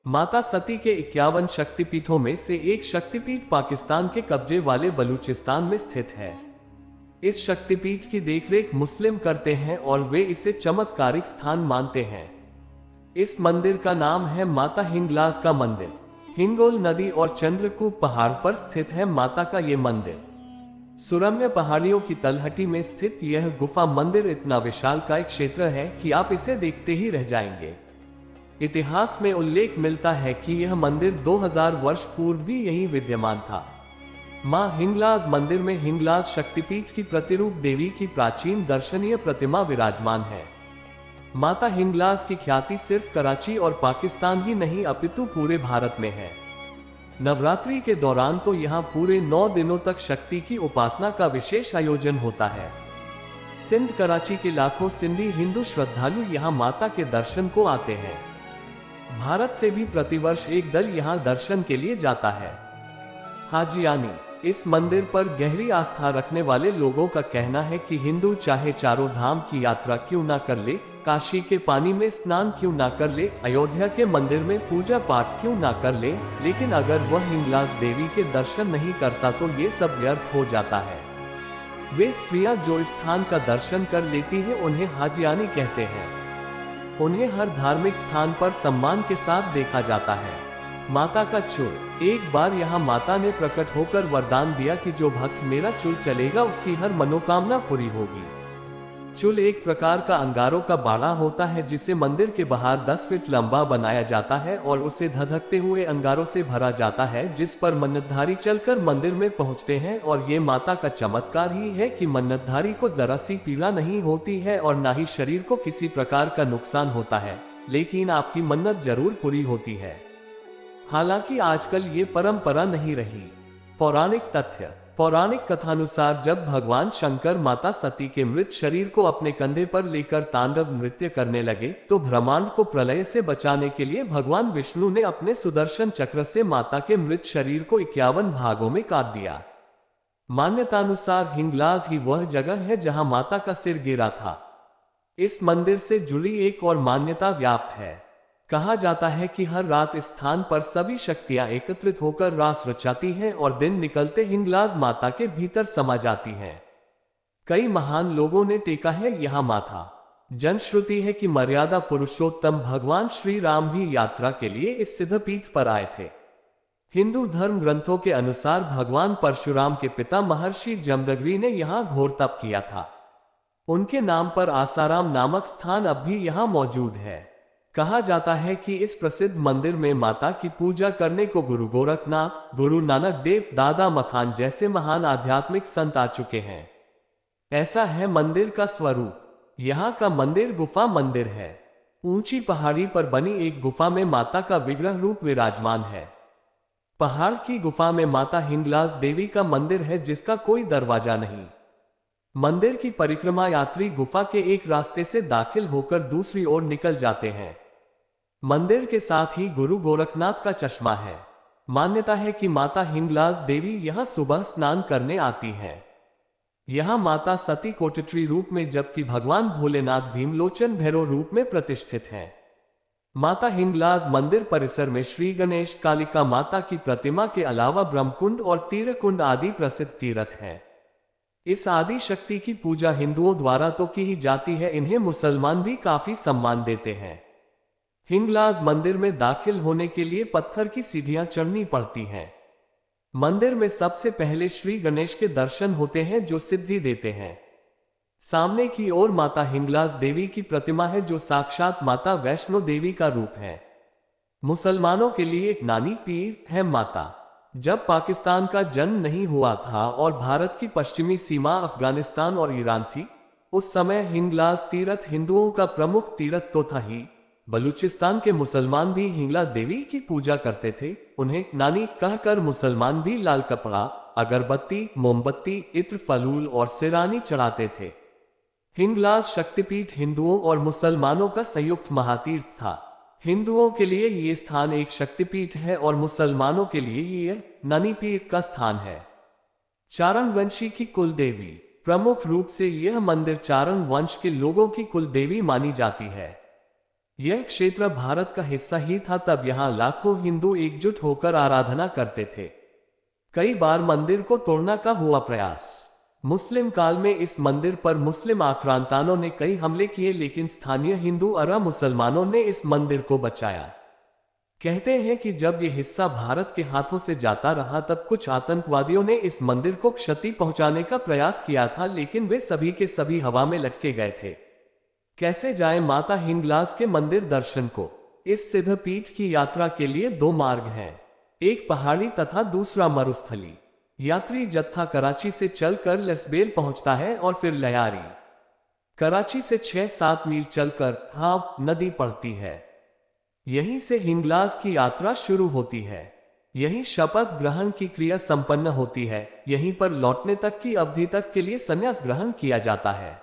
माता सती के 51 शक्तिपीठों में से एक शक्तिपीठ पाकिस्तान के कब्जे वाले बलूचिस्तान में स्थित है। इस शक्तिपीठ की देखरेख मुस्लिम करते हैं और वे इसे चमत्कारिक स्थान मानते हैं। इस मंदिर का नाम है माता हिंगलाज का मंदिर। हिंगोल नदी और चंद्रकूप पहाड़ पर स्थित है माता का ये मंदिर। सुरम्य पहाड़ियों की तलहटी में स्थित यह गुफा मंदिर इतना विशालकाय क्षेत्र है कि आप इसे देखते ही रह जाएंगे। इतिहास में उल्लेख मिलता है कि यह मंदिर 2000 वर्ष पूर्व भी यही विद्यमान था। मां हिंगलाज मंदिर में हिंगलाज शक्तिपीठ की प्रतिरूप देवी की प्राचीन दर्शनीय प्रतिमा विराजमान है। माता हिंगलाज की ख्याति सिर्फ कराची और पाकिस्तान ही नहीं अपितु पूरे भारत में है। नवरात्रि के दौरान तो यहाँ पूरे 9 दिनों तक शक्ति की उपासना का विशेष आयोजन होता है। सिंध कराची के लाखों सिंधी हिंदू श्रद्धालु यहाँ माता के दर्शन को आते हैं। भारत से भी प्रतिवर्ष एक दल यहाँ दर्शन के लिए जाता है। हाजियानी, इस मंदिर पर गहरी आस्था रखने वाले लोगों का कहना है कि हिंदू चाहे चारों धाम की यात्रा क्यों ना कर ले, काशी के पानी में स्नान क्यों ना कर ले, अयोध्या के मंदिर में पूजा पाठ क्यों ना कर ले, लेकिन अगर वह हिंगलाज देवी के दर्शन नहीं करता तो ये सब व्यर्थ हो जाता है। वे स्त्रियां जो इस स्थान का दर्शन कर लेती हैं उन्हें हाजियानी कहते हैं। उन्हें हर धार्मिक स्थान पर सम्मान के साथ देखा जाता है। माता का चुल, एक बार यहाँ माता ने प्रकट होकर वरदान दिया कि जो भक्त मेरा चुल चलेगा उसकी हर मनोकामना पूरी होगी। चुल एक प्रकार का अंगारों का बाड़ा होता है जिसे मंदिर के बाहर 10 फीट लंबा बनाया जाता है और उसे धधकते हुए अंगारों से भरा जाता है, जिस पर मन्नतधारी चलकर मंदिर में पहुंचते हैं। और ये माता का चमत्कार ही है कि मन्नतधारी को जरा सी पीड़ा नहीं होती है और ना ही शरीर को किसी प्रकार का नुकसान होता है, लेकिन आपकी मन्नत जरूर पूरी होती है। हालांकि आजकल ये परंपरा नहीं रही। पौराणिक तथ्य, पौराणिक कथानुसार जब भगवान शंकर माता सती के मृत शरीर को अपने कंधे पर लेकर तांडव नृत्य करने लगे तो ब्रह्मांड को प्रलय से बचाने के लिए भगवान विष्णु ने अपने सुदर्शन चक्र से माता के मृत शरीर को 51 भागों में काट दिया। मान्यतानुसार हिंगलाज ही वह जगह है जहां माता का सिर गिरा था। इस मंदिर से जुड़ी एक और मान्यता व्याप्त है। कहा जाता है कि हर रात इस स्थान पर सभी शक्तियां एकत्रित होकर रास रचाती हैं और दिन निकलते हिंगलाज माता के भीतर समा जाती हैं। कई महान लोगों ने टेका है यहाँ माथा। जनश्रुति है कि मर्यादा पुरुषोत्तम भगवान श्री राम भी यात्रा के लिए इस सिद्धपीठ पर आए थे। हिंदू धर्म ग्रंथों के अनुसार भगवान परशुराम के पिता महर्षि जमदग्नि ने यहाँ घोर तप किया था। उनके नाम पर आसाराम नामक स्थान अब भी यहाँ मौजूद है। कहा जाता है कि इस प्रसिद्ध मंदिर में माता की पूजा करने को गुरु गोरखनाथ, गुरु नानक देव, दादा मखान जैसे महान आध्यात्मिक संत आ चुके हैं। ऐसा है मंदिर का स्वरूप। यहाँ का मंदिर गुफा मंदिर है। ऊंची पहाड़ी पर बनी एक गुफा में माता का विग्रह रूप विराजमान है। पहाड़ की गुफा में माता हिंगलाज देवी का मंदिर है जिसका कोई दरवाजा नहीं। मंदिर की परिक्रमा यात्री गुफा के एक रास्ते से दाखिल होकर दूसरी ओर निकल जाते हैं। मंदिर के साथ ही गुरु गोरखनाथ का चश्मा है। मान्यता है कि माता हिंगलाज देवी यहां सुबह स्नान करने आती हैं। यहां माता सती कोटट्री रूप में जबकि भगवान भोलेनाथ भीमलोचन भैरव रूप में प्रतिष्ठित हैं। माता हिंगलाज मंदिर परिसर में श्री गणेश, कालिका माता की प्रतिमा के अलावा ब्रह्मकुंड और तीर्थकुंड आदि प्रसिद्ध तीर्थ हैं। इस आदि शक्ति की पूजा हिंदुओं द्वारा तो की ही जाती है, इन्हें मुसलमान भी काफी सम्मान देते हैं। हिंगलाज मंदिर में दाखिल होने के लिए पत्थर की सीढ़ियां चढ़नी पड़ती हैं। मंदिर में सबसे पहले श्री गणेश के दर्शन होते हैं जो सिद्धि देते हैं। सामने की ओर माता हिंगलाज देवी की प्रतिमा है जो साक्षात माता वैष्णो देवी का रूप है। मुसलमानों के लिए एक नानी पीर है माता। जब पाकिस्तान का जन्म नहीं हुआ था और भारत की पश्चिमी सीमा अफगानिस्तान और ईरान थी, उस समय हिंगलाज तीर्थ हिंदुओं का प्रमुख तीर्थ तो था ही, बलूचिस्तान के मुसलमान भी हिंगला देवी की पूजा करते थे। उन्हें नानी कहकर मुसलमान भी लाल कपड़ा, अगरबत्ती, मोमबत्ती, इत्र, फलूल और सिरानी चढ़ाते थे। हिंगलाज शक्तिपीठ हिंदुओं और मुसलमानों का संयुक्त महातीर्थ था। हिंदुओं के लिए ये स्थान एक शक्तिपीठ है और मुसलमानों के लिए ये नानी पीर का स्थान है। चारण वंशी की कुल देवी, प्रमुख रूप से यह मंदिर चारण वंश के लोगों की कुल देवी मानी जाती है। यह क्षेत्र भारत का हिस्सा ही था, तब यहाँ लाखों हिंदू एकजुट होकर आराधना करते थे। कई बार मंदिर को तोड़ने का हुआ प्रयास। मुस्लिम काल में इस मंदिर पर मुस्लिम आक्रांताओं ने कई हमले किए, लेकिन स्थानीय हिंदू और मुसलमानों ने इस मंदिर को बचाया। कहते हैं कि जब यह हिस्सा भारत के हाथों से जाता रहा तब कुछ आतंकवादियों ने इस मंदिर को क्षति पहुंचाने का प्रयास किया था, लेकिन वे सभी के सभी हवा में लटके गए थे। कैसे जाएं माता हिंगलाज के मंदिर दर्शन को? इस सिद्धपीठ की यात्रा के लिए दो मार्ग हैं, एक पहाड़ी तथा दूसरा मरुस्थली। यात्री जत्था कराची से चलकर लसबेल पहुंचता है और फिर लयारी। कराची से 6-7 मील चलकर हाव नदी पड़ती है। यहीं से हिंगलाज की यात्रा शुरू होती है। यहीं शपथ ग्रहण की क्रिया संपन्न होती है। यहीं पर लौटने तक की अवधि तक के लिए संन्यास ग्रहण किया जाता है।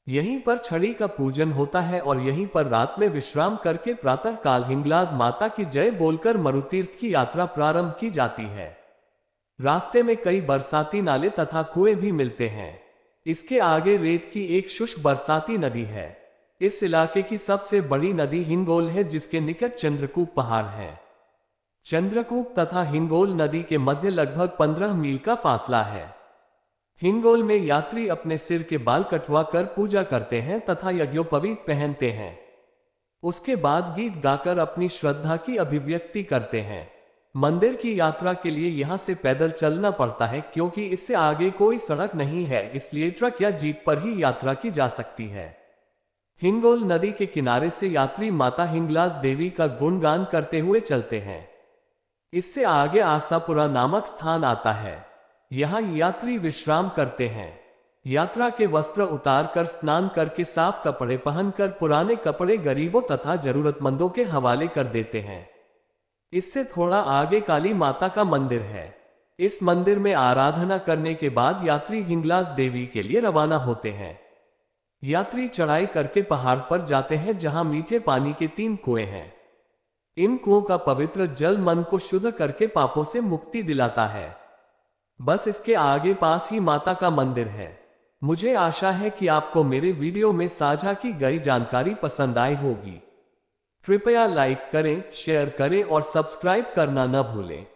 यहीं पर छड़ी का पूजन होता है और यहीं पर रात में विश्राम करके प्रातः काल हिंगलाज माता की जय बोलकर मरुतीर्थ की यात्रा प्रारंभ की जाती है। रास्ते में कई बरसाती नाले तथा कुएं भी मिलते हैं। इसके आगे रेत की एक शुष्क बरसाती नदी है। इस इलाके की सबसे बड़ी नदी हिंगोल है, जिसके निकट चंद्रकूप पहाड़ है। चंद्रकूप तथा हिंगोल नदी के मध्य लगभग 15 मील का फासला है। हिंगोल में यात्री अपने सिर के बाल कटवा कर पूजा करते हैं तथा यज्ञोपवीत पहनते हैं। उसके बाद गीत गाकर अपनी श्रद्धा की अभिव्यक्ति करते हैं। मंदिर की यात्रा के लिए यहां से पैदल चलना पड़ता है, क्योंकि इससे आगे कोई सड़क नहीं है, इसलिए ट्रक या जीप पर ही यात्रा की जा सकती है। हिंगोल नदी के किनारे से यात्री माता हिंगलाज देवी का गुणगान करते हुए चलते हैं। इससे आगे आसापुरा नामक स्थान आता है। यहाँ यात्री विश्राम करते हैं। यात्रा के वस्त्र उतार कर स्नान करके साफ कपड़े पहनकर पुराने कपड़े गरीबों तथा जरूरतमंदों के हवाले कर देते हैं। इससे थोड़ा आगे काली माता का मंदिर है। इस मंदिर में आराधना करने के बाद यात्री हिंगलाज देवी के लिए रवाना होते हैं। यात्री चढ़ाई करके पहाड़ पर जाते हैं, जहां मीठे पानी के 3 कुएं हैं। इन कुओं का पवित्र जल मन को शुद्ध करके पापों से मुक्ति दिलाता है। बस इसके आगे पास ही माता का मंदिर है। मुझे आशा है कि आपको मेरे वीडियो में साझा की गई जानकारी पसंद आई होगी। कृपया लाइक करें, शेयर करें और सब्सक्राइब करना न भूलें।